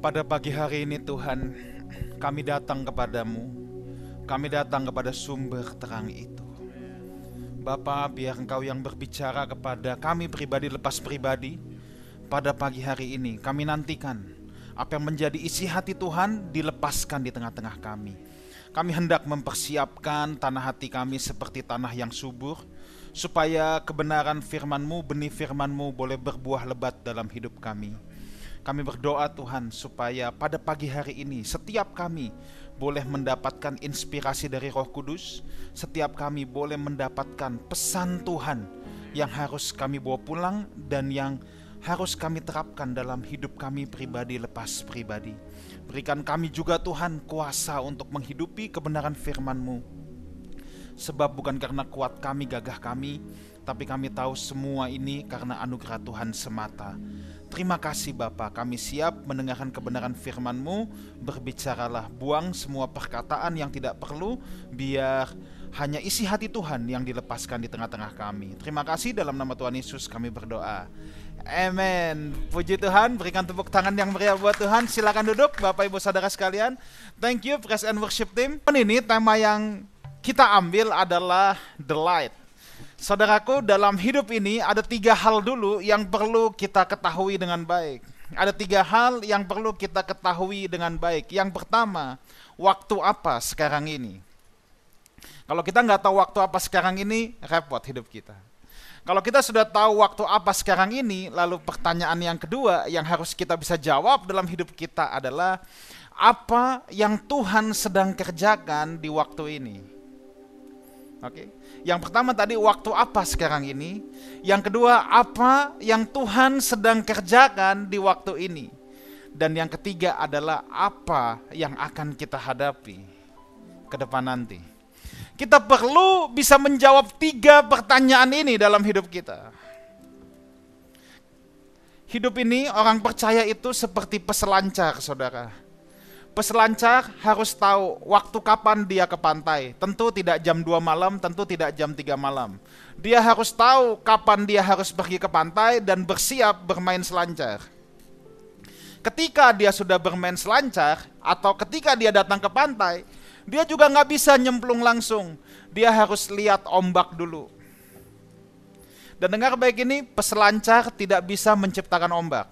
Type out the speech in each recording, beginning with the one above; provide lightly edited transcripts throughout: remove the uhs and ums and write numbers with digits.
Pada pagi hari ini Tuhan, kami datang kepadamu. Kami datang kepada sumber terang itu. Bapa, biar Engkau yang berbicara kepada kami pribadi lepas pribadi. Pada pagi hari ini kami nantikan apa yang menjadi isi hati Tuhan dilepaskan di tengah-tengah kami. Kami hendak mempersiapkan tanah hati kami seperti tanah yang subur, supaya kebenaran firman-Mu, benih firman-Mu boleh berbuah lebat dalam hidup kami. Kami berdoa Tuhan supaya pada pagi hari ini setiap kami boleh mendapatkan inspirasi dari Roh Kudus. Setiap kami boleh mendapatkan pesan Tuhan yang harus kami bawa pulang dan yang harus kami terapkan dalam hidup kami pribadi lepas pribadi. Berikan kami juga Tuhan kuasa untuk menghidupi kebenaran firman-Mu. Sebab bukan karena kuat kami, gagah kami, tapi kami tahu semua ini karena anugerah Tuhan semata. Terima kasih Bapa, kami siap mendengarkan kebenaran firman-Mu. Berbicaralah, buang semua perkataan yang tidak perlu, biar hanya isi hati Tuhan yang dilepaskan di tengah-tengah kami. Terima kasih, dalam nama Tuhan Yesus kami berdoa. Amen. Puji Tuhan, berikan tepuk tangan yang meriah buat Tuhan. Silakan duduk Bapak Ibu Saudara sekalian. Thank you Praise and Worship Team. Ini tema yang kita ambil adalah the light. Saudaraku, dalam hidup ini ada 3 hal dulu yang perlu kita ketahui dengan baik. Ada 3 hal yang perlu kita ketahui dengan baik. Yang pertama, waktu apa sekarang ini? Kalau kita nggak tahu waktu apa sekarang ini, repot hidup kita. Kalau kita sudah tahu waktu apa sekarang ini, lalu pertanyaan yang kedua yang harus kita bisa jawab dalam hidup kita adalah, apa yang Tuhan sedang kerjakan di waktu ini? Oke. Yang pertama tadi, waktu apa sekarang ini? Yang kedua, apa yang Tuhan sedang kerjakan di waktu ini? Dan yang ketiga adalah, apa yang akan kita hadapi ke depan nanti? Kita perlu bisa menjawab 3 pertanyaan ini dalam hidup kita. Hidup ini, orang percaya itu seperti peselancar, saudara. Peselancar harus tahu waktu kapan dia ke pantai. Tentu tidak jam 2 malam, tentu tidak jam 3 malam. Dia harus tahu kapan dia harus pergi ke pantai dan bersiap bermain selancar. Ketika dia sudah bermain selancar, atau ketika dia datang ke pantai, dia juga nggak bisa nyemplung langsung. Dia harus lihat ombak dulu. Dan dengar baik ini, peselancar tidak bisa menciptakan ombak.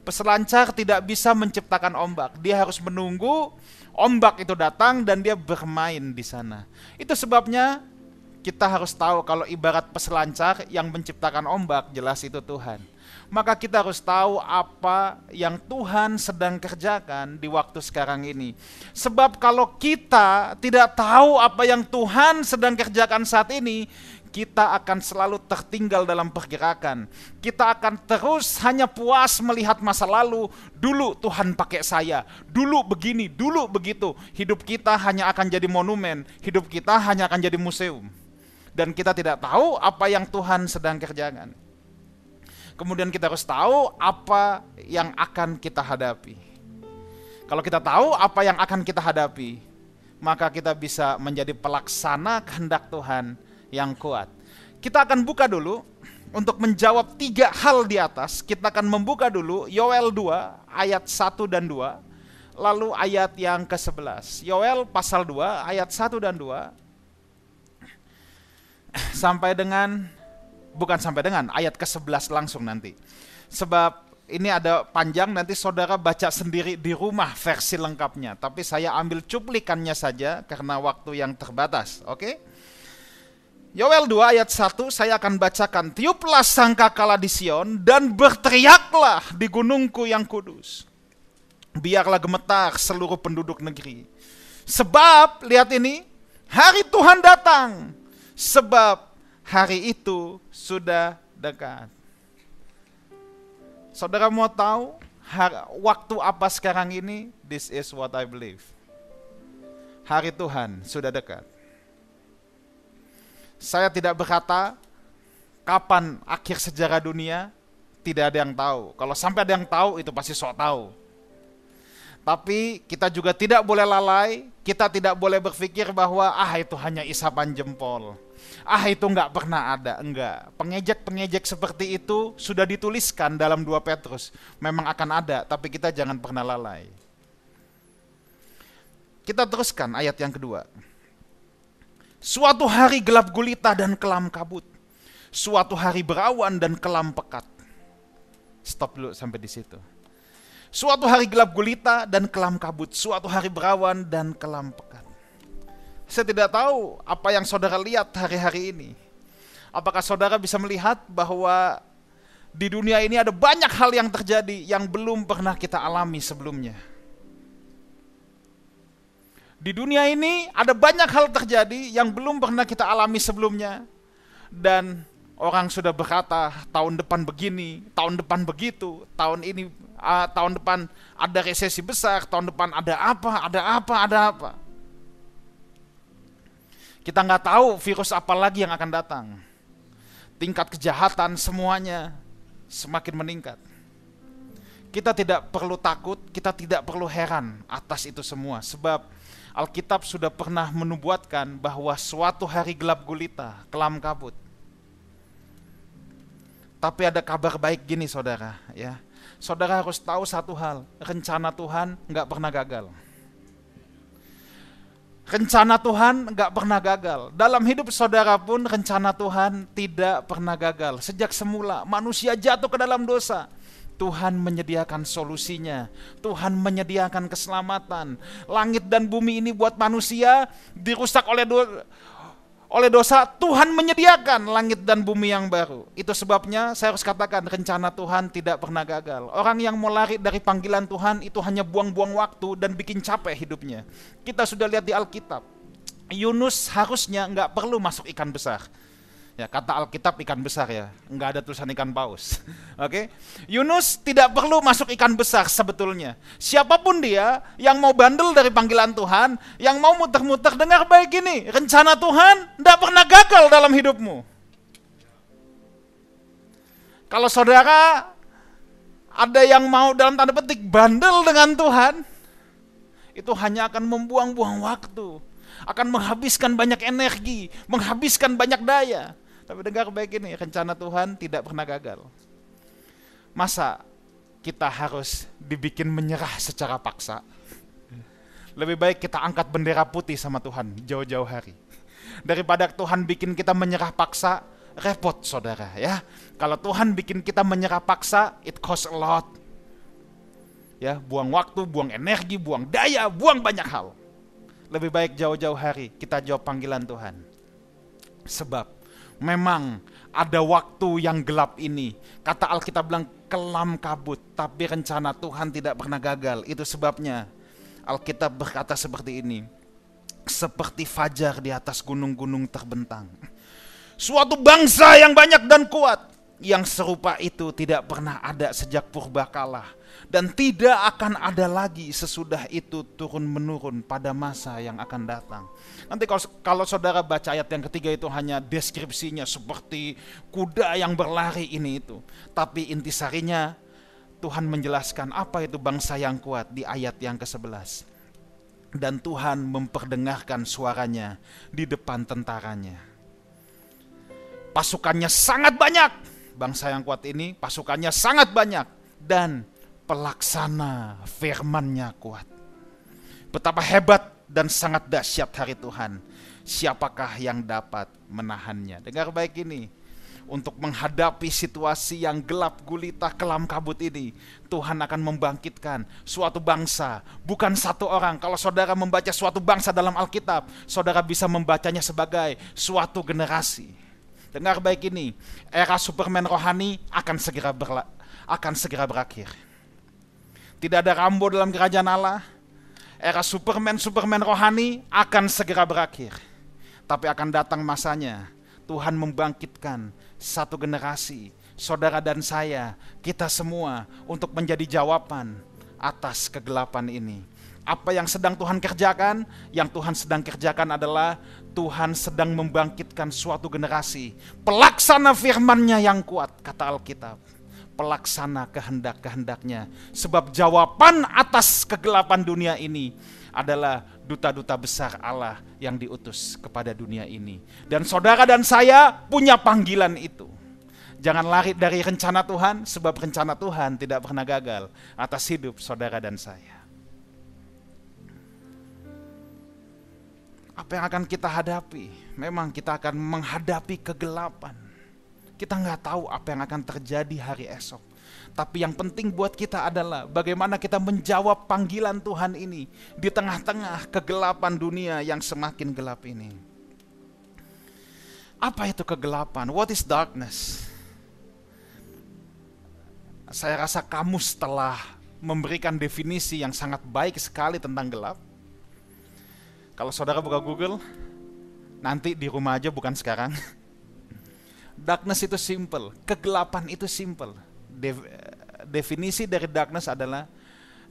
Peselancar tidak bisa menciptakan ombak. Dia harus menunggu ombak itu datang dan dia bermain di sana. Itu sebabnya kita harus tahu kalau ibarat peselancar yang menciptakan ombak, jelas itu Tuhan. Maka kita harus tahu apa yang Tuhan sedang kerjakan di waktu sekarang ini. Sebab kalau kita tidak tahu apa yang Tuhan sedang kerjakan saat ini, kita akan selalu tertinggal dalam pergerakan. Kita akan terus hanya puas melihat masa lalu. Dulu Tuhan pakai saya, dulu begini, dulu begitu. Hidup kita hanya akan jadi monumen, hidup kita hanya akan jadi museum. Dan kita tidak tahu apa yang Tuhan sedang kerjakan. Kemudian kita harus tahu apa yang akan kita hadapi. Kalau kita tahu apa yang akan kita hadapi, maka kita bisa menjadi pelaksana kehendak Tuhan yang kuat. Kita akan buka dulu untuk menjawab 3 hal di atas. Kita akan membuka dulu Yoel 2 ayat 1 dan 2, lalu ayat yang ke-11. Yoel pasal 2 ayat 1 dan 2 sampai dengan, bukan sampai dengan, ayat ke-11 langsung nanti. Sebab ini ada panjang, nanti saudara baca sendiri di rumah versi lengkapnya. Tapi saya ambil cuplikannya saja karena waktu yang terbatas. Oke? Yoel 2 ayat 1 saya akan bacakan. Tiuplah sangkakala di Sion dan berteriaklah di gunungku yang kudus. Biarlah gemetar seluruh penduduk negeri. Sebab, lihat ini, hari Tuhan datang. Sebab hari itu sudah dekat. Saudara mau tahu waktu apa sekarang ini? This is what I believe. Hari Tuhan sudah dekat. Saya tidak berkata kapan akhir sejarah dunia, tidak ada yang tahu. Kalau sampai ada yang tahu, itu pasti sok tahu. Tapi kita juga tidak boleh lalai, kita tidak boleh berpikir bahwa itu hanya isapan jempol. Itu nggak pernah ada. Enggak. Pengejek-pengejek seperti itu sudah dituliskan dalam 2 Petrus. Memang akan ada, tapi kita jangan pernah lalai. Kita teruskan ayat yang kedua. Suatu hari gelap gulita dan kelam kabut. Suatu hari berawan dan kelam pekat. Stop dulu sampai di situ. Suatu hari gelap gulita dan kelam kabut. Suatu hari berawan dan kelam pekat. Saya tidak tahu apa yang saudara lihat hari-hari ini. Apakah saudara bisa melihat bahwa di dunia ini ada banyak hal yang terjadi yang belum pernah kita alami sebelumnya. Di dunia ini ada banyak hal terjadi yang belum pernah kita alami sebelumnya. Dan orang sudah berkata tahun depan begini, tahun depan begitu, tahun ini, tahun depan ada resesi besar, tahun depan ada apa. Kita nggak tahu virus apa lagi yang akan datang. Tingkat kejahatan semuanya semakin meningkat. Kita tidak perlu takut, kita tidak perlu heran atas itu semua. Sebab Alkitab sudah pernah menubuatkan bahwa suatu hari gelap gulita, kelam kabut. Tapi ada kabar baik gini saudara, ya. Saudara harus tahu satu hal, rencana Tuhan nggak pernah gagal. Rencana Tuhan nggak pernah gagal. Dalam hidup saudara pun rencana Tuhan tidak pernah gagal. Sejak semula manusia jatuh ke dalam dosa, Tuhan menyediakan solusinya. Tuhan menyediakan keselamatan. Langit dan bumi ini buat manusia dirusak oleh dosa. Tuhan menyediakan langit dan bumi yang baru. Itu sebabnya saya harus katakan rencana Tuhan tidak pernah gagal. Orang yang mau lari dari panggilan Tuhan itu hanya buang-buang waktu dan bikin capek hidupnya. Kita sudah lihat di Alkitab, Yunus harusnya nggak perlu masuk ikan besar. Ya, kata Alkitab ikan besar ya, nggak ada tulisan ikan paus. Oke, Yunus tidak perlu masuk ikan besar sebetulnya. Siapapun dia yang mau bandel dari panggilan Tuhan, yang mau muter-muter, dengar baik ini, rencana Tuhan tidak pernah gagal dalam hidupmu. Kalau saudara ada yang mau dalam tanda petik bandel dengan Tuhan, itu hanya akan membuang-buang waktu, akan menghabiskan banyak energi, menghabiskan banyak daya. Tapi dengar baik ini, rencana Tuhan tidak pernah gagal. Masa kita harus dibikin menyerah secara paksa? Lebih baik kita angkat bendera putih sama Tuhan jauh-jauh hari. Daripada Tuhan bikin kita menyerah paksa, repot saudara ya. Kalau Tuhan bikin kita menyerah paksa, it costs a lot. Ya, buang waktu, buang energi, buang daya, buang banyak hal. Lebih baik jauh-jauh hari kita jawab panggilan Tuhan. Sebab memang ada waktu yang gelap ini. Kata Alkitab bilang kelam kabut, tapi rencana Tuhan tidak pernah gagal. Itu sebabnya Alkitab berkata seperti ini. Seperti fajar di atas gunung-gunung terbentang. Suatu bangsa yang banyak dan kuat. Yang serupa itu tidak pernah ada sejak purbakala. Dan tidak akan ada lagi sesudah itu turun-menurun pada masa yang akan datang. Nanti kalau saudara baca ayat yang ketiga itu hanya deskripsinya seperti kuda yang berlari ini itu. Tapi intisarinya Tuhan menjelaskan apa itu bangsa yang kuat di ayat yang ke-11. Dan Tuhan memperdengarkan suaranya di depan tentaranya. Pasukannya sangat banyak. Bangsa yang kuat ini pasukannya sangat banyak. Dan pelaksana firman-Nya kuat. Betapa hebat dan sangat dahsyat hari Tuhan. Siapakah yang dapat menahannya? Dengar baik ini. Untuk menghadapi situasi yang gelap gulita kelam kabut ini, Tuhan akan membangkitkan suatu bangsa, bukan satu orang. Kalau saudara membaca suatu bangsa dalam Alkitab, saudara bisa membacanya sebagai suatu generasi. Dengar baik ini, era Superman rohani akan segera berakhir. Tidak ada Rambo dalam kerajaan Allah. Era Superman rohani akan segera berakhir. Tapi akan datang masanya Tuhan membangkitkan satu generasi, saudara dan saya, kita semua untuk menjadi jawaban atas kegelapan ini. Apa yang sedang Tuhan kerjakan? Yang Tuhan sedang kerjakan adalah Tuhan sedang membangkitkan suatu generasi pelaksana firman-Nya yang kuat, kata Alkitab. pelaksana kehendak-kehendaknya. Sebab jawaban atas kegelapan dunia ini adalah duta-duta besar Allah yang diutus kepada dunia ini. Dan saudara dan saya punya panggilan itu. Jangan lari dari rencana Tuhan, sebab rencana Tuhan tidak pernah gagal atas hidup saudara dan saya. Apa yang akan kita hadapi? Memang kita akan menghadapi kegelapan. Kita nggak tahu apa yang akan terjadi hari esok. Tapi yang penting buat kita adalah bagaimana kita menjawab panggilan Tuhan ini di tengah-tengah kegelapan dunia yang semakin gelap ini. Apa itu kegelapan? What is darkness? Saya rasa kamus telah memberikan definisi yang sangat baik sekali tentang gelap. Kalau saudara buka Google, nanti di rumah aja, bukan sekarang. Darkness itu simple, kegelapan itu simple. Definisi dari darkness adalah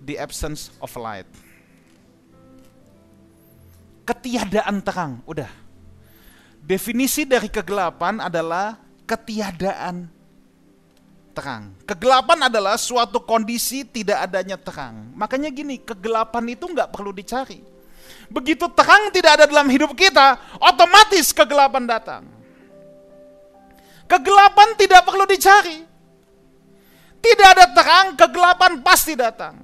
the absence of light. Ketiadaan terang, udah. Definisi dari kegelapan adalah ketiadaan terang. Kegelapan adalah suatu kondisi tidak adanya terang. Makanya gini, kegelapan itu nggak perlu dicari. Begitu terang tidak ada dalam hidup kita, otomatis kegelapan datang. Kegelapan tidak perlu dicari. Tidak ada terang, kegelapan pasti datang.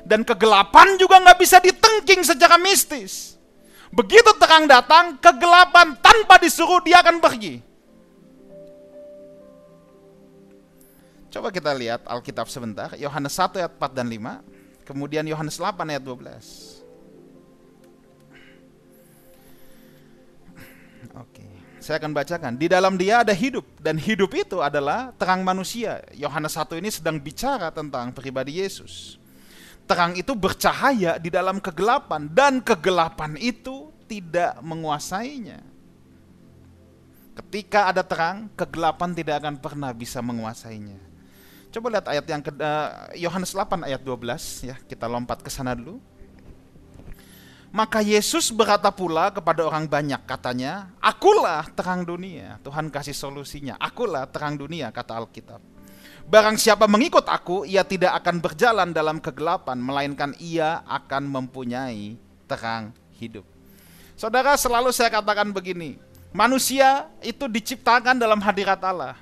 Dan kegelapan juga nggak bisa ditengking secara mistis. Begitu terang datang, kegelapan tanpa disuruh dia akan pergi. Coba kita lihat Alkitab sebentar, Yohanes 1 ayat 4 dan 5, kemudian Yohanes 8 ayat 12. Oke, saya akan bacakan. Di dalam dia ada hidup, dan hidup itu adalah terang manusia. Yohanes 1 ini sedang bicara tentang pribadi Yesus. Terang itu bercahaya di dalam kegelapan, dan kegelapan itu tidak menguasainya. Ketika ada terang, kegelapan tidak akan pernah bisa menguasainya. Coba lihat ayat yang Yohanes 8 ayat 12 ya, kita lompat ke sana dulu. Maka Yesus berkata pula kepada orang banyak, katanya, "Akulah terang dunia." Tuhan kasih solusinya, "Akulah terang dunia," kata Alkitab. "Barang siapa mengikut aku, ia tidak akan berjalan dalam kegelapan, melainkan ia akan mempunyai terang hidup." Saudara, selalu saya katakan begini, manusia itu diciptakan dalam hadirat Allah.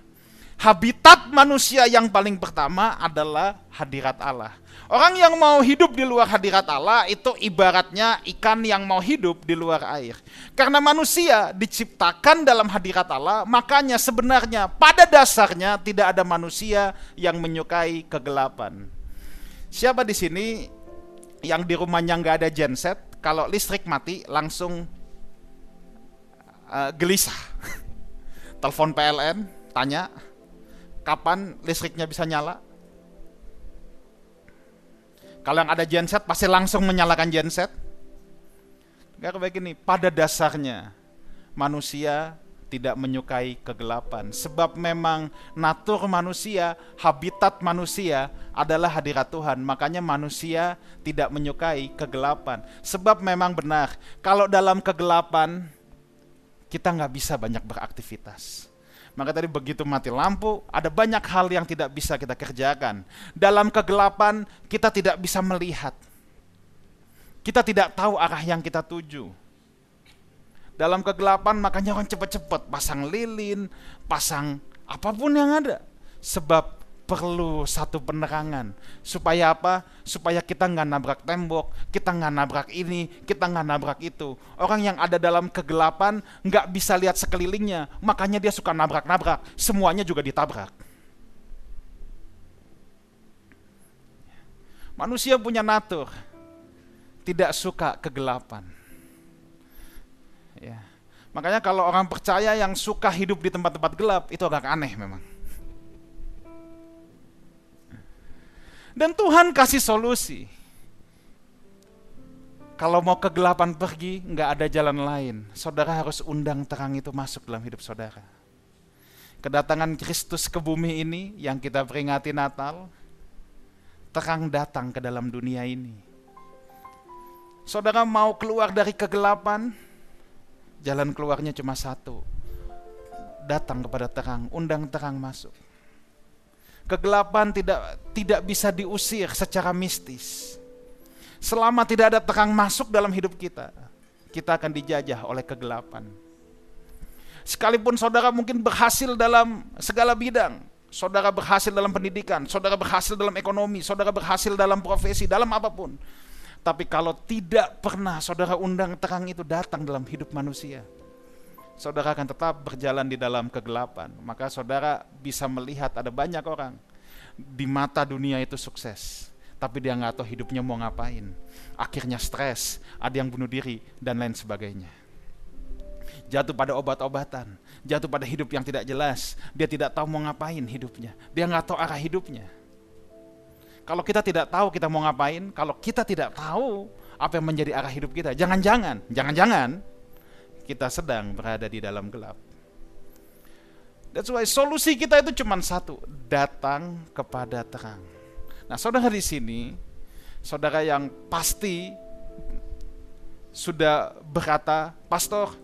Habitat manusia yang paling pertama adalah hadirat Allah. Orang yang mau hidup di luar hadirat Allah itu ibaratnya ikan yang mau hidup di luar air. Karena manusia diciptakan dalam hadirat Allah, makanya sebenarnya pada dasarnya tidak ada manusia yang menyukai kegelapan. Siapa di sini yang di rumahnya nggak ada genset, kalau listrik mati langsung gelisah? Telepon PLN, tanya, kapan listriknya bisa nyala? Kalau yang ada genset pasti langsung menyalakan genset. Gak begini, pada dasarnya manusia tidak menyukai kegelapan. Sebab memang natur manusia, habitat manusia adalah hadirat Tuhan. Makanya manusia tidak menyukai kegelapan. Sebab memang benar, kalau dalam kegelapan kita gak bisa banyak beraktivitas. Maka tadi begitu mati lampu, ada banyak hal yang tidak bisa kita kerjakan. Dalam kegelapan, kita tidak bisa melihat. Kita tidak tahu arah yang kita tuju. Dalam kegelapan, makanya orang cepat-cepat pasang lilin, pasang apapun yang ada. Sebab perlu satu penerangan. Supaya apa? Supaya kita nggak nabrak tembok, kita nggak nabrak ini, kita nggak nabrak itu. Orang yang ada dalam kegelapan nggak bisa lihat sekelilingnya, makanya dia suka nabrak-nabrak. Semuanya juga ditabrak. Manusia punya natur tidak suka kegelapan. Ya. Makanya kalau orang percaya yang suka hidup di tempat-tempat gelap itu agak aneh memang. Dan Tuhan kasih solusi. Kalau mau kegelapan pergi, nggak ada jalan lain. Saudara harus undang terang itu masuk dalam hidup saudara. Kedatangan Kristus ke bumi ini yang kita peringati Natal, terang datang ke dalam dunia ini. Saudara mau keluar dari kegelapan, jalan keluarnya cuma satu. Datang kepada terang, undang terang masuk. Kegelapan tidak bisa diusir secara mistis. Selama tidak ada terang masuk dalam hidup kita, kita akan dijajah oleh kegelapan. Sekalipun saudara mungkin berhasil dalam segala bidang, saudara berhasil dalam pendidikan, saudara berhasil dalam ekonomi, saudara berhasil dalam profesi, dalam apapun. Tapi kalau tidak pernah saudara undang terang itu datang dalam hidup manusia, saudara akan tetap berjalan di dalam kegelapan. Maka saudara bisa melihat ada banyak orang di mata dunia itu sukses, tapi dia nggak tahu hidupnya mau ngapain. Akhirnya stres, ada yang bunuh diri, dan lain sebagainya. Jatuh pada obat-obatan, jatuh pada hidup yang tidak jelas. Dia tidak tahu mau ngapain hidupnya, dia nggak tahu arah hidupnya. Kalau kita tidak tahu kita mau ngapain, kalau kita tidak tahu apa yang menjadi arah hidup kita, jangan-jangan kita sedang berada di dalam gelap. That's why solusi kita itu cuma satu, datang kepada terang. Nah, saudara di sini, saudara yang pasti sudah berkata, "Pastor,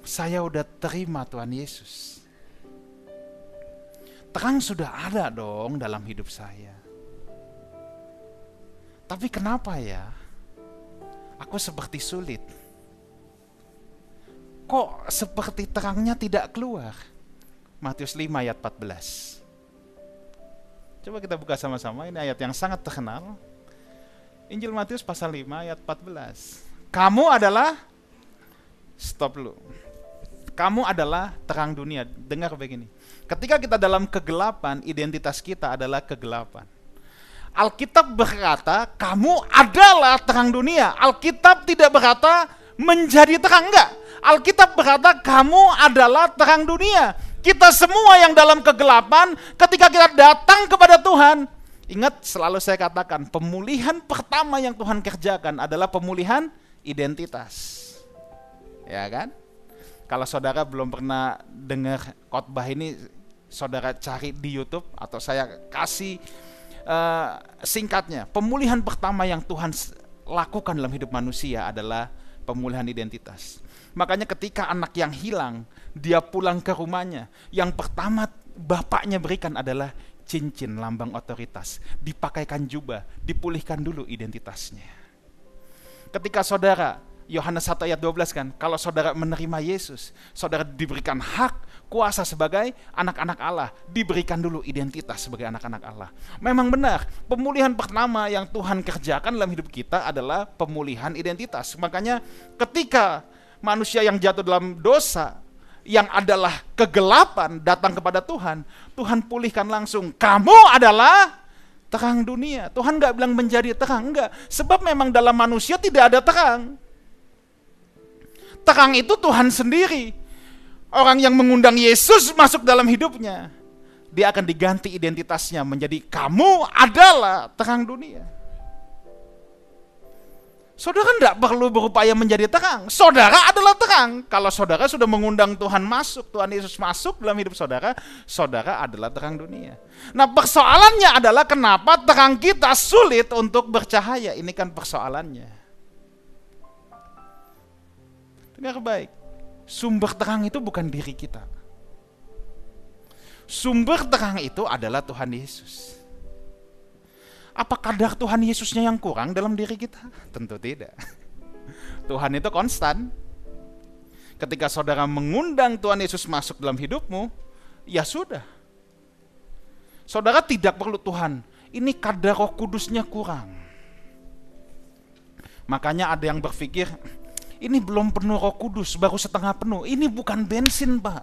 saya udah terima Tuhan Yesus. Terang sudah ada dong dalam hidup saya. Tapi kenapa ya? Aku seperti sulit. Kok seperti terangnya tidak keluar?" Matius 5 ayat 14. Coba kita buka sama-sama, ini ayat yang sangat terkenal. Injil Matius pasal 5 ayat 14. Kamu adalah, stop dulu. Kamu adalah terang dunia. Dengar begini. Ketika kita dalam kegelapan, identitas kita adalah kegelapan. Alkitab berkata, kamu adalah terang dunia. Alkitab tidak berkata menjadi terang, enggak. Alkitab berkata, kamu adalah terang dunia. Kita semua yang dalam kegelapan, ketika kita datang kepada Tuhan, ingat selalu saya katakan, pemulihan pertama yang Tuhan kerjakan adalah pemulihan identitas. Ya kan? Kalau saudara belum pernah dengar khotbah ini, saudara cari di YouTube atau saya kasih singkatnya. Pemulihan pertama yang Tuhan lakukan dalam hidup manusia adalah pemulihan identitas. Makanya ketika anak yang hilang, dia pulang ke rumahnya, yang pertama bapaknya berikan adalah cincin lambang otoritas, dipakaikan jubah, dipulihkan dulu identitasnya. Ketika saudara, Yohanes 1 ayat 12 kan, kalau saudara menerima Yesus, saudara diberikan hak, kuasa sebagai anak-anak Allah, diberikan dulu identitas sebagai anak-anak Allah. Memang benar, pemulihan pertama yang Tuhan kerjakan dalam hidup kita adalah pemulihan identitas. Makanya ketika manusia yang jatuh dalam dosa, yang adalah kegelapan datang kepada Tuhan, Tuhan pulihkan langsung. Kamu adalah terang dunia. Tuhan gak bilang menjadi terang, enggak. Sebab memang dalam manusia tidak ada terang. Terang itu Tuhan sendiri. Orang yang mengundang Yesus masuk dalam hidupnya, dia akan diganti identitasnya menjadi kamu adalah terang dunia. Saudara tidak perlu berupaya menjadi terang. Saudara adalah terang. Kalau saudara sudah mengundang Tuhan masuk, Tuhan Yesus masuk dalam hidup saudara, saudara adalah terang dunia. Nah, persoalannya adalah kenapa terang kita sulit untuk bercahaya. Ini kan persoalannya. Dengar baik. Sumber terang itu bukan diri kita. Sumber terang itu adalah Tuhan Yesus. Apa kadar Tuhan Yesusnya yang kurang dalam diri kita? Tentu tidak. Tuhan itu konstan. Ketika saudara mengundang Tuhan Yesus masuk dalam hidupmu, ya sudah. Saudara tidak perlu Tuhan, ini kadar Roh Kudusnya kurang. Makanya ada yang berpikir, ini belum penuh Roh Kudus, baru setengah penuh. Ini bukan bensin, Pak.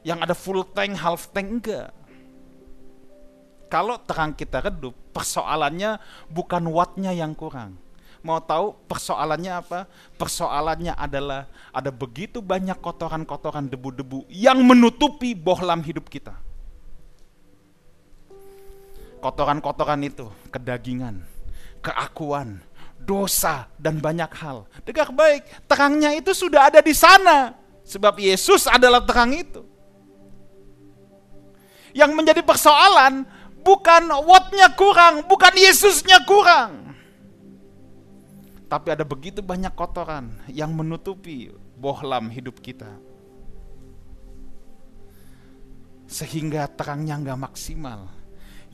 Yang ada full tank, half tank, enggak. Kalau terang kita redup, persoalannya bukan wattnya yang kurang. Mau tahu persoalannya apa? Persoalannya adalah ada begitu banyak kotoran-kotoran, debu-debu yang menutupi bohlam hidup kita. Kotoran-kotoran itu, kedagingan, keakuan, dosa, dan banyak hal. Dengar baik, terangnya itu sudah ada di sana. Sebab Yesus adalah terang itu. Yang menjadi persoalan bukan wattnya kurang, bukan Yesusnya kurang. Tapi ada begitu banyak kotoran yang menutupi bohlam hidup kita. sehingga terangnya nggak maksimal.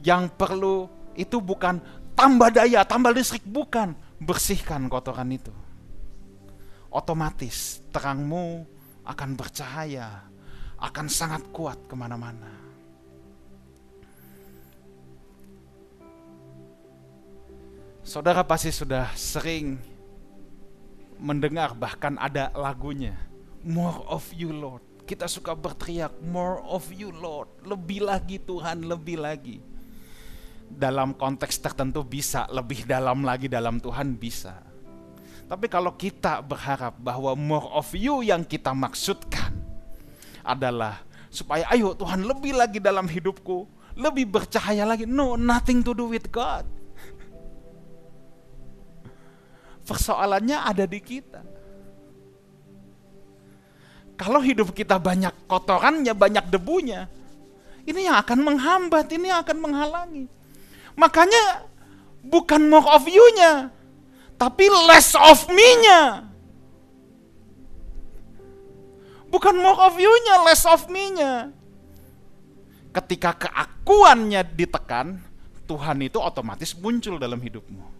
Yang perlu itu bukan tambah daya, tambah listrik, bukan. Bersihkan kotoran itu. Otomatis terangmu akan bercahaya, akan sangat kuat kemana-mana. Saudara pasti sudah sering mendengar, bahkan ada lagunya, More of you Lord. Kita suka berteriak, More of you Lord. Lebih lagi Tuhan, lebih lagi. Dalam konteks tertentu bisa, lebih dalam lagi dalam Tuhan bisa. Tapi kalau kita berharap bahwa more of you yang kita maksudkan adalah supaya ayo Tuhan lebih lagi dalam hidupku, lebih bercahaya lagi. No, nothing to do with God. Persoalannya ada di kita. Kalau hidup kita banyak kotorannya, banyak debunya, ini yang akan menghambat, ini yang akan menghalangi. Makanya bukan more of you-nya, tapi less of me-nya. Bukan more of you-nya, less of me-nya. Ketika keakuannya ditekan, Tuhan itu otomatis muncul dalam hidupmu.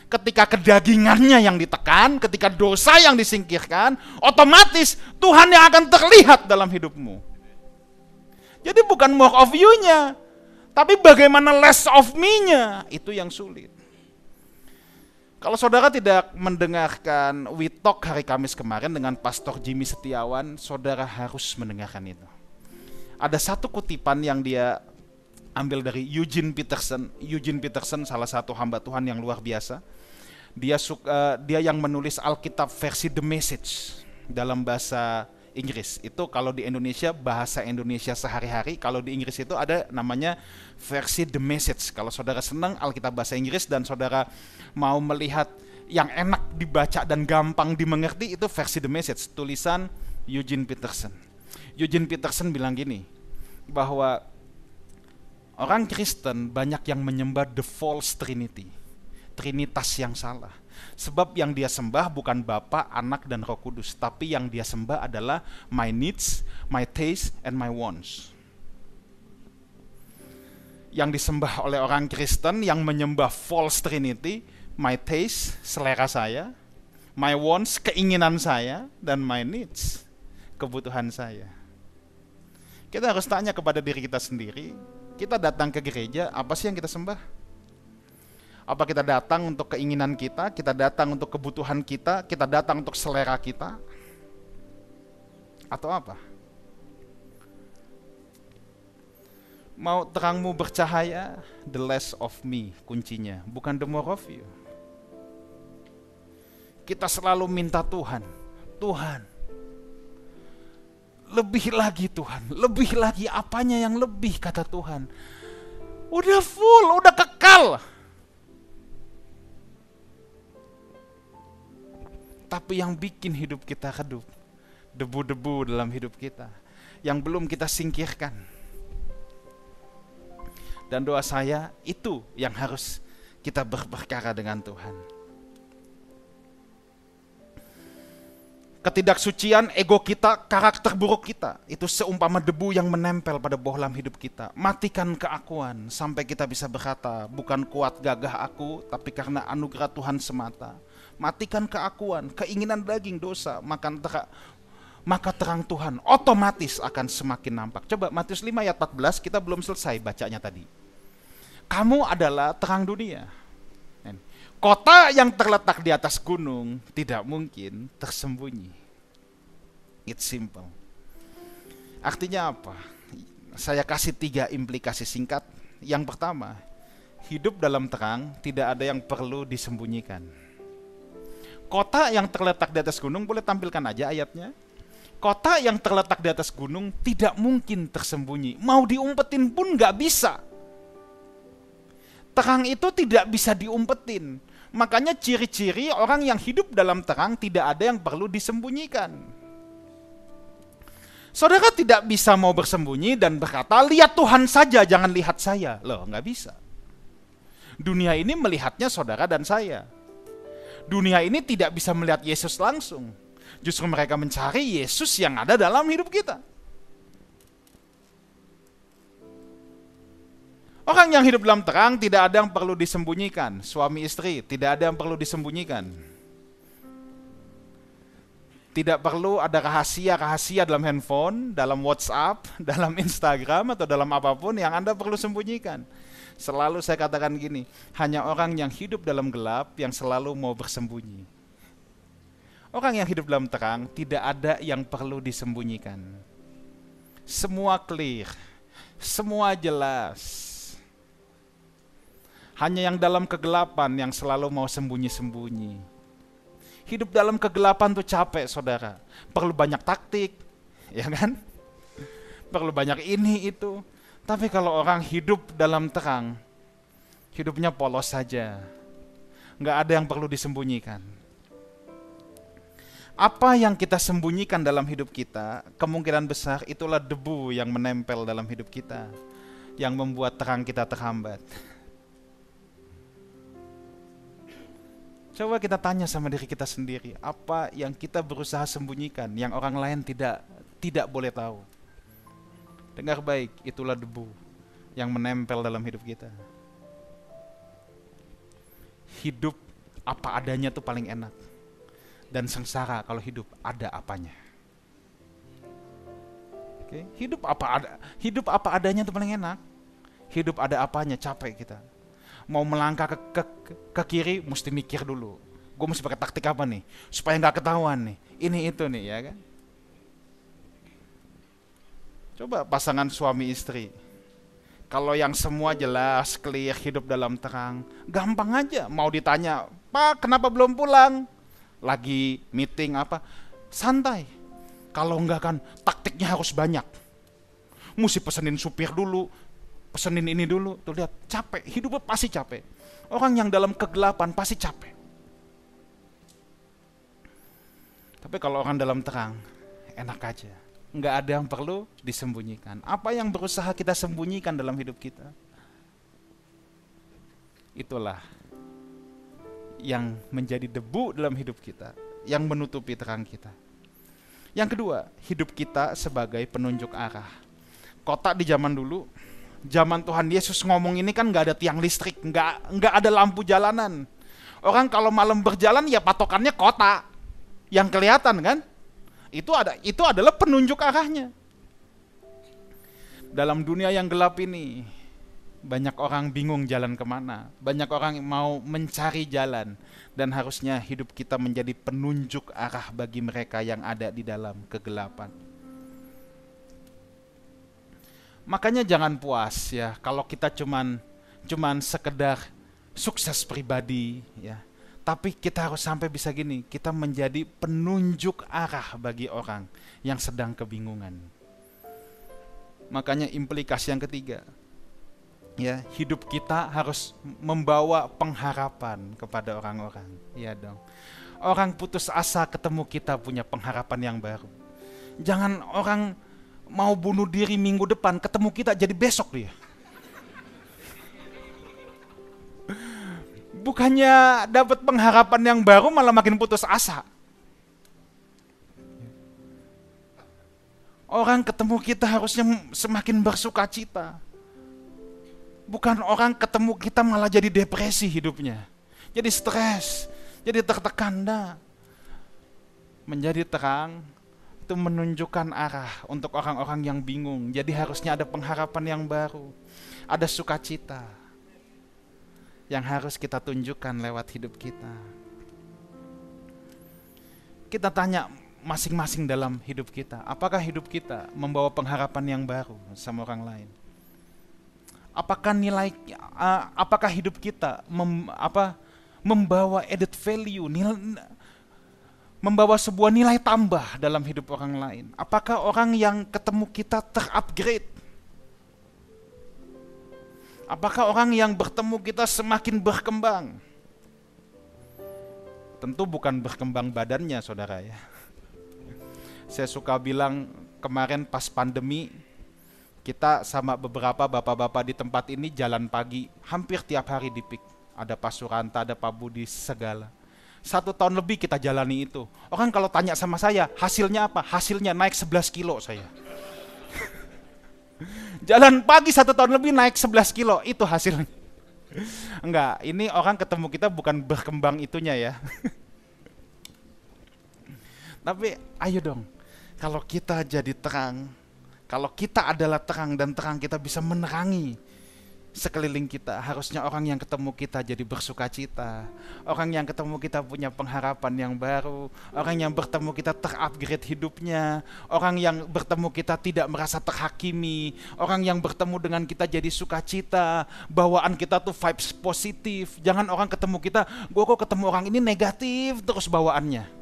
Ketika kedagingannya yang ditekan, ketika dosa yang disingkirkan, otomatis Tuhan yang akan terlihat dalam hidupmu. Jadi bukan more of you-nya, tapi bagaimana less of me-nya, itu yang sulit. Kalau saudara tidak mendengarkan We Talk hari Kamis kemarin dengan Pastor Jimmy Setiawan, saudara harus mendengarkan itu. Ada satu kutipan yang dia ambil dari Eugene Peterson. Eugene Peterson salah satu hamba Tuhan yang luar biasa. Dia yang menulis Alkitab versi The Message dalam bahasa Inggris. Itu kalau di Indonesia bahasa Indonesia sehari-hari, kalau di Inggris itu ada namanya versi The Message. Kalau saudara senang Alkitab bahasa Inggris dan saudara mau melihat yang enak dibaca dan gampang dimengerti, itu versi The Message, tulisan Eugene Peterson. Eugene Peterson bilang gini, bahwa orang Kristen banyak yang menyembah the false trinity, trinitas yang salah. Sebab yang dia sembah bukan Bapa, Anak, dan Roh Kudus, tapi yang dia sembah adalah my needs, my taste, and my wants. Yang disembah oleh orang Kristen yang menyembah false trinity, my taste, selera saya, my wants, keinginan saya, dan my needs, kebutuhan saya. Kita harus tanya kepada diri kita sendiri, kita datang ke gereja, apa sih yang kita sembah? Apa kita datang untuk keinginan kita datang untuk kebutuhan kita datang untuk selera kita? Atau apa? Mau terangmu bercahaya, the less of me kuncinya, bukan the more of you. Kita selalu minta Tuhan, lebih lagi Tuhan, lebih lagi, apanya yang lebih kata Tuhan? Udah full, udah kekal. Tapi yang bikin hidup kita redup, debu-debu dalam hidup kita yang belum kita singkirkan. Dan doa saya itu yang harus kita berperkara dengan Tuhan. Ketidaksucian ego kita, karakter buruk kita, itu seumpama debu yang menempel pada bohlam hidup kita. Matikan keakuan sampai kita bisa berkata, bukan kuat gagah aku, tapi karena anugerah Tuhan semata. Matikan keakuan, keinginan daging dosa, maka terang Tuhan otomatis akan semakin nampak. Coba Matius 5 ayat 14, kita belum selesai bacanya tadi. Kamu adalah terang dunia. Kota yang terletak di atas gunung tidak mungkin tersembunyi. It's simple. Artinya apa? Saya kasih 3 implikasi singkat. Yang pertama, hidup dalam terang tidak ada yang perlu disembunyikan. Kota yang terletak di atas gunung, boleh tampilkan aja ayatnya. Kota yang terletak di atas gunung tidak mungkin tersembunyi. Mau diumpetin pun gak bisa. Terang itu tidak bisa diumpetin. Makanya ciri-ciri orang yang hidup dalam terang tidak ada yang perlu disembunyikan. Saudara tidak bisa mau bersembunyi dan berkata, lihat Tuhan saja, jangan lihat saya. Loh, gak bisa. Dunia ini melihatnya saudara dan saya. Dunia ini tidak bisa melihat Yesus langsung. Justru mereka mencari Yesus yang ada dalam hidup kita. Orang yang hidup dalam terang tidak ada yang perlu disembunyikan. Suami istri tidak ada yang perlu disembunyikan. Tidak perlu ada rahasia-rahasia dalam handphone, dalam WhatsApp, dalam Instagram, atau dalam apapun yang Anda perlu sembunyikan. Selalu saya katakan gini, hanya orang yang hidup dalam gelap yang selalu mau bersembunyi. Orang yang hidup dalam terang tidak ada yang perlu disembunyikan. Semua clear, semua jelas. Hanya yang dalam kegelapan yang selalu mau sembunyi-sembunyi. Hidup dalam kegelapan tuh capek, saudara. Perlu banyak taktik, ya kan? Perlu banyak ini itu. Tapi kalau orang hidup dalam terang, hidupnya polos saja. Nggak ada yang perlu disembunyikan. Apa yang kita sembunyikan dalam hidup kita, kemungkinan besar itulah debu yang menempel dalam hidup kita, yang membuat terang kita terhambat. Coba kita tanya sama diri kita sendiri, apa yang kita berusaha sembunyikan yang orang lain tidak boleh tahu. Dengar baik, itulah debu yang menempel dalam hidup kita. Hidup apa adanya tuh paling enak. Dan sengsara kalau hidup ada apanya. Oke, hidup apa adanya tuh paling enak. Hidup ada apanya, capek kita. Mau melangkah ke kiri mesti mikir dulu. Gue mesti pakai taktik apa nih supaya nggak ketahuan nih. Ini itu nih, ya kan? Coba pasangan suami istri. Kalau yang semua jelas, clear, hidup dalam terang, gampang aja. Mau ditanya, "Pak, kenapa belum pulang? Lagi meeting apa?" Santai. Kalau enggak kan taktiknya harus banyak. Mesti pesenin supir dulu, pesenin ini dulu. Tuh lihat, capek. Hidupnya pasti capek. Orang yang dalam kegelapan pasti capek. Tapi kalau orang dalam terang, enak aja. Nggak ada yang perlu disembunyikan. Apa yang berusaha kita sembunyikan dalam hidup kita, itulah yang menjadi debu dalam hidup kita, yang menutupi terang kita. Yang kedua, hidup kita sebagai penunjuk arah. Kota di zaman dulu, zaman Tuhan Yesus ngomong ini kan nggak ada tiang listrik, nggak ada lampu jalanan. Orang kalau malam berjalan ya patokannya kota yang kelihatan kan. Itu adalah penunjuk arahnya. Dalam dunia yang gelap ini, banyak orang bingung jalan kemana. Banyak orang mau mencari jalan. Dan harusnya hidup kita menjadi penunjuk arah bagi mereka yang ada di dalam kegelapan. Makanya jangan puas ya kalau kita cuman sekedar sukses pribadi ya. Tapi kita harus sampai bisa gini, kita menjadi penunjuk arah bagi orang yang sedang kebingungan. Makanya implikasi yang ketiga, ya, hidup kita harus membawa pengharapan kepada orang-orang. Iya dong. Orang putus asa ketemu kita punya pengharapan yang baru. Jangan orang mau bunuh diri minggu depan ketemu kita jadi besok dia. Bukannya dapat pengharapan yang baru malah makin putus asa. Orang ketemu kita harusnya semakin bersuka cita. Bukan orang ketemu kita malah jadi depresi hidupnya. Jadi stres, jadi tertekan. Menjadi terang itu menunjukkan arah untuk orang-orang yang bingung. Jadi harusnya ada pengharapan yang baru. Ada sukacita yang harus kita tunjukkan lewat hidup kita. Kita tanya masing-masing dalam hidup kita, apakah hidup kita membawa pengharapan yang baru sama orang lain? Apakah hidup kita membawa added value, membawa sebuah nilai tambah dalam hidup orang lain? Apakah orang yang ketemu kita terupgrade? Apakah orang yang bertemu kita semakin berkembang? Tentu bukan berkembang badannya, saudara ya. Saya suka bilang kemarin pas pandemi, kita sama beberapa bapak-bapak di tempat ini jalan pagi, hampir tiap hari di PIK. Ada Pak Suranta, ada Pak Budi, segala. 1 tahun lebih kita jalani itu. Orang kalau tanya sama saya, hasilnya apa? Hasilnya naik 11 kilo saya. Jalan pagi 1 tahun lebih naik 11 kilo, itu hasilnya. Enggak, ini orang ketemu kita bukan berkembang itunya ya. Tapi ayo dong, kalau kita jadi terang, kalau kita adalah terang dan terang kita bisa menerangi sekeliling kita, harusnya orang yang ketemu kita jadi bersukacita. Orang yang ketemu kita punya pengharapan yang baru. Orang yang bertemu kita terupgrade hidupnya. Orang yang bertemu kita tidak merasa terhakimi. Orang yang bertemu dengan kita jadi sukacita. Bawaan kita tuh vibes positif. Jangan orang ketemu kita, gue kok ketemu orang ini negatif terus bawaannya.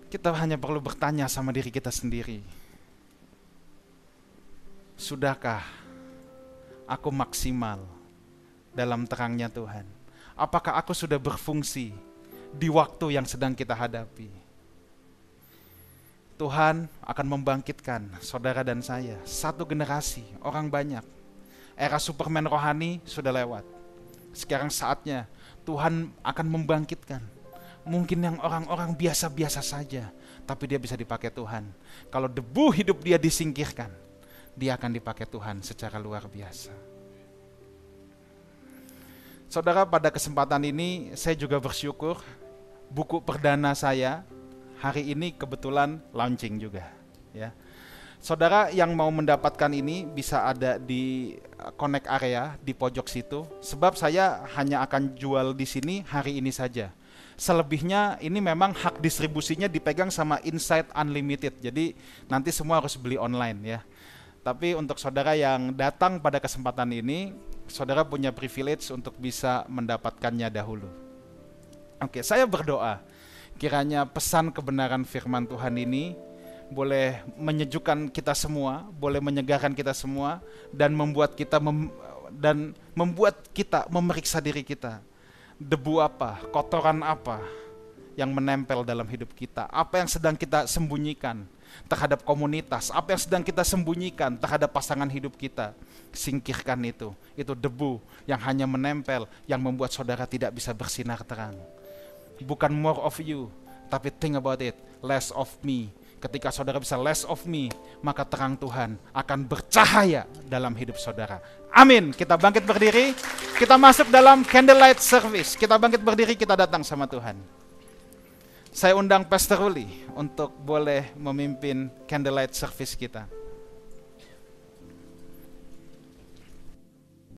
Kita hanya perlu bertanya sama diri kita sendiri. Sudahkah aku maksimal dalam terangnya Tuhan? Apakah aku sudah berfungsi di waktu yang sedang kita hadapi? Tuhan akan membangkitkan saudara dan saya, satu generasi, orang banyak. Era Superman rohani sudah lewat. Sekarang saatnya Tuhan akan membangkitkan. Mungkin yang orang-orang biasa-biasa saja, tapi dia bisa dipakai Tuhan. Kalau debu hidup dia disingkirkan, dia akan dipakai Tuhan secara luar biasa. Saudara, pada kesempatan ini saya juga bersyukur buku perdana saya hari ini kebetulan launching juga, ya. Saudara yang mau mendapatkan ini bisa ada di Connect area di pojok situ, sebab saya hanya akan jual di sini hari ini saja. Selebihnya ini memang hak distribusinya dipegang sama Insight Unlimited. Jadi nanti semua harus beli online ya. Tapi untuk saudara yang datang pada kesempatan ini, saudara punya privilege untuk bisa mendapatkannya dahulu. Oke, saya berdoa kiranya pesan kebenaran firman Tuhan ini boleh menyejukkan kita semua, boleh menyegarkan kita semua, dan membuat kita memeriksa diri kita. Debu apa, kotoran apa yang menempel dalam hidup kita, apa yang sedang kita sembunyikan terhadap komunitas, apa yang sedang kita sembunyikan terhadap pasangan hidup kita. Singkirkan itu debu yang hanya menempel, yang membuat saudara tidak bisa bersinar terang. Bukan more of you, tapi think about it, less of me. Ketika saudara bisa less of me, maka terang Tuhan akan bercahaya dalam hidup saudara. Amin. Kita bangkit berdiri, kita masuk dalam candlelight service. Kita bangkit berdiri, kita datang sama Tuhan. Saya undang Pastor Uli untuk boleh memimpin candlelight service kita.